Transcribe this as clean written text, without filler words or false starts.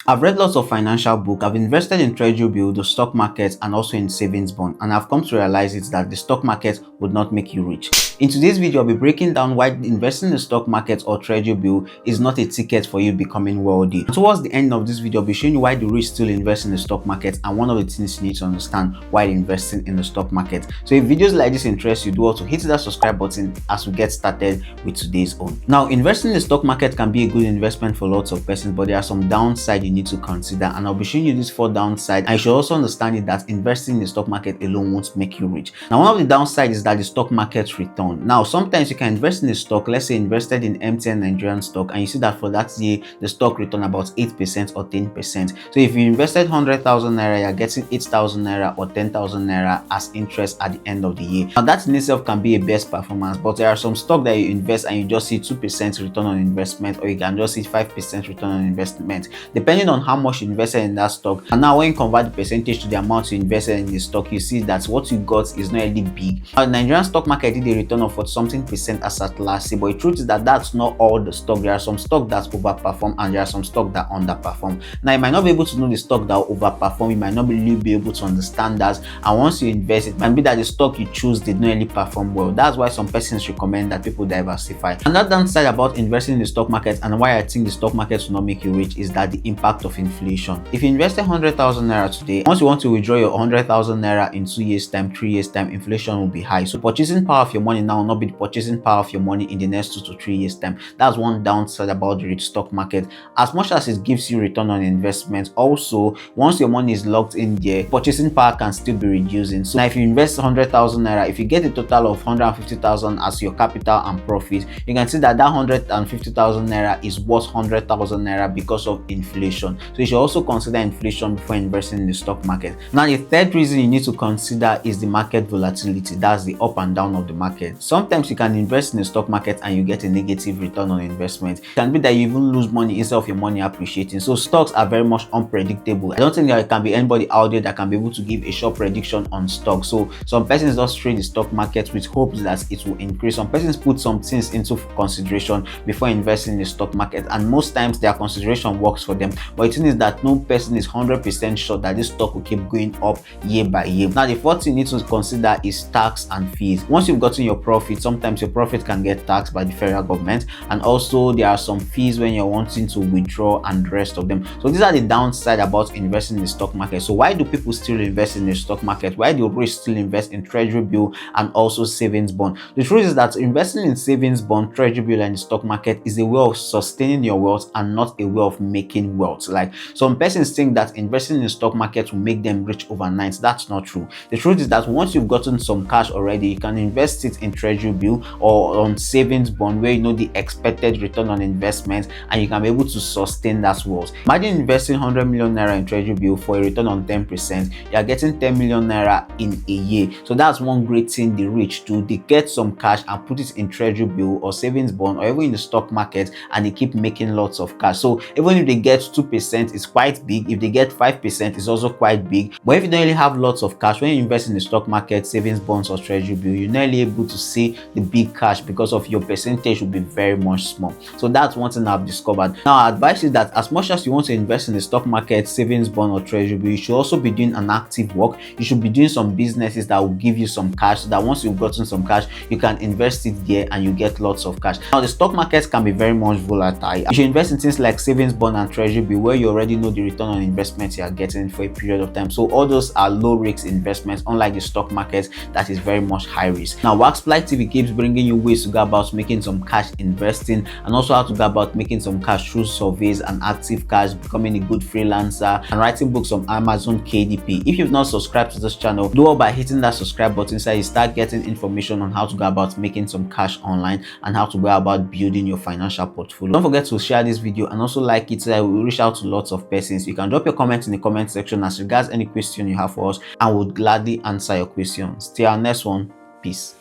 I've read lots of financial books. I've invested in treasury bill, the stock market, and also in savings bond, and I've come to realize it that the stock market would not make you rich. In today's video, I'll be breaking down why investing in the stock market or treasury bill is not a ticket for you becoming wealthy. And towards the end of this video, I'll be showing you why the rich still invest in the stock market and one of the things you need to understand while investing in the stock market. So if videos like this interest you, do also hit that subscribe button as we get started with today's own. Now, investing in the stock market can be a good investment for lots of persons, but there are some downsides you need to consider, and I'll be showing you these 4 downsides. And you should also understand it that investing in the stock market alone won't make you rich. Now, one of the downsides is that the stock market return. Now, sometimes you can invest in a stock, let's say invested in MTN Nigerian stock, and you see that for that year the stock return about 8% or 10%. So if you invested 100,000 naira, you're getting 8,000 naira or 10,000 naira as interest at the end of the year. Now, that in itself can be a best performance, but there are some stock that you invest and you just see 2% return on investment, or you can just see 5% return on investment, depending on how much you invested in that stock. And now when you convert the percentage to the amount you invested in the stock, you see that what you got is not really big. Now, the Nigerian stock market did a return of 40-something% as at last year, but the truth is that that's not all the stock. There are some stock that overperform and there are some stock that underperform. Now, you might not be able to know the stock that overperform, you might not really be able to understand that, and once you invest, it might be that the stock you choose did not really perform well. That's why some persons recommend that people diversify. Another downside about investing in the stock market, and why I think the stock market will not make you rich, is that the impact of inflation. If you invested 100,000 naira today, once you want to withdraw your 100,000 naira in 2 years time, 3 years time, inflation will be high. So purchasing power of your money now will not be the purchasing power of your money in the next 2 to 3 years time. That's one downside about the stock market. As much as it gives you return on investment, also once your money is locked in there, purchasing power can still be reducing. So now if you invest 100,000 naira, if you get a total of 150,000 as your capital and profit, you can see that 150,000 naira is worth 100,000 naira because of inflation. So you should also consider inflation before investing in the stock market. Now, the third reason you need to consider is the market volatility. That's the up and down of the market. Sometimes you can invest in the stock market and you get a negative return on investment. It can be that you even lose money instead of your money appreciating. So stocks are very much unpredictable. I don't think there can be anybody out there that can be able to give a sure prediction on stocks. So some persons just trade the stock market with hopes that it will increase. Some persons put some things into consideration before investing in the stock market, and most times their consideration works for them. But the thing is that no person is 100% sure that this stock will keep going up year by year. Now, the fourth thing you need to consider is tax and fees. Once you've gotten your profit, sometimes your profit can get taxed by the federal government, and also there are some fees when you're wanting to withdraw and the rest of them. So these are the downside about investing in the stock market. So why do people still invest in the stock market? Why do rich still invest in treasury bill and also savings bond? The truth is that investing in savings bond, treasury bill, and the stock market is a way of sustaining your wealth and not a way of making wealth. Like some persons think that investing in the stock market will make them rich overnight. That's not true. The truth is that once you've gotten some cash already, you can invest it in treasury bill or on savings bond where you know the expected return on investment, and you can be able to sustain that wealth. Imagine investing 100 million naira in treasury bill for a return on 10%. You are getting 10 million naira in a year. So that's one great thing the rich do. They get some cash and put it in treasury bill or savings bond or even in the stock market, and they keep making lots of cash. So even if they get 2%, it's quite big. If they get 5%, it's also quite big. But if you don't really have lots of cash, when you invest in the stock market, savings bonds or treasury bill, you're not really able to see the big cash because of your percentage will be very much small. So that's one thing I've discovered. Now, I advise you that as much as you want to invest in the stock market, savings bond or treasury bill, you should also be doing an active work. You should be doing some businesses that will give you some cash, so that once you've gotten some cash, you can invest it there and you get lots of cash. Now, the stock market can be very much volatile. You should invest in things like savings bond and treasury bill where you already know the return on investment you are getting for a period of time. So all those are low risk investments, unlike the stock market that is very much high risk. Now, Waxfly TV keeps bringing you ways to go about making some cash investing, and also how to go about making some cash through surveys and active cash, becoming a good freelancer, and writing books on Amazon KDP. If you've not subscribed to this channel, do all by hitting that subscribe button so you start getting information on how to go about making some cash online and how to go about building your financial portfolio. Don't forget to share this video and also like it so that we will reach out to lots of persons. You can drop your comments in the comment section as regards any question you have for us, and we'll gladly answer your questions. Till our next one, peace.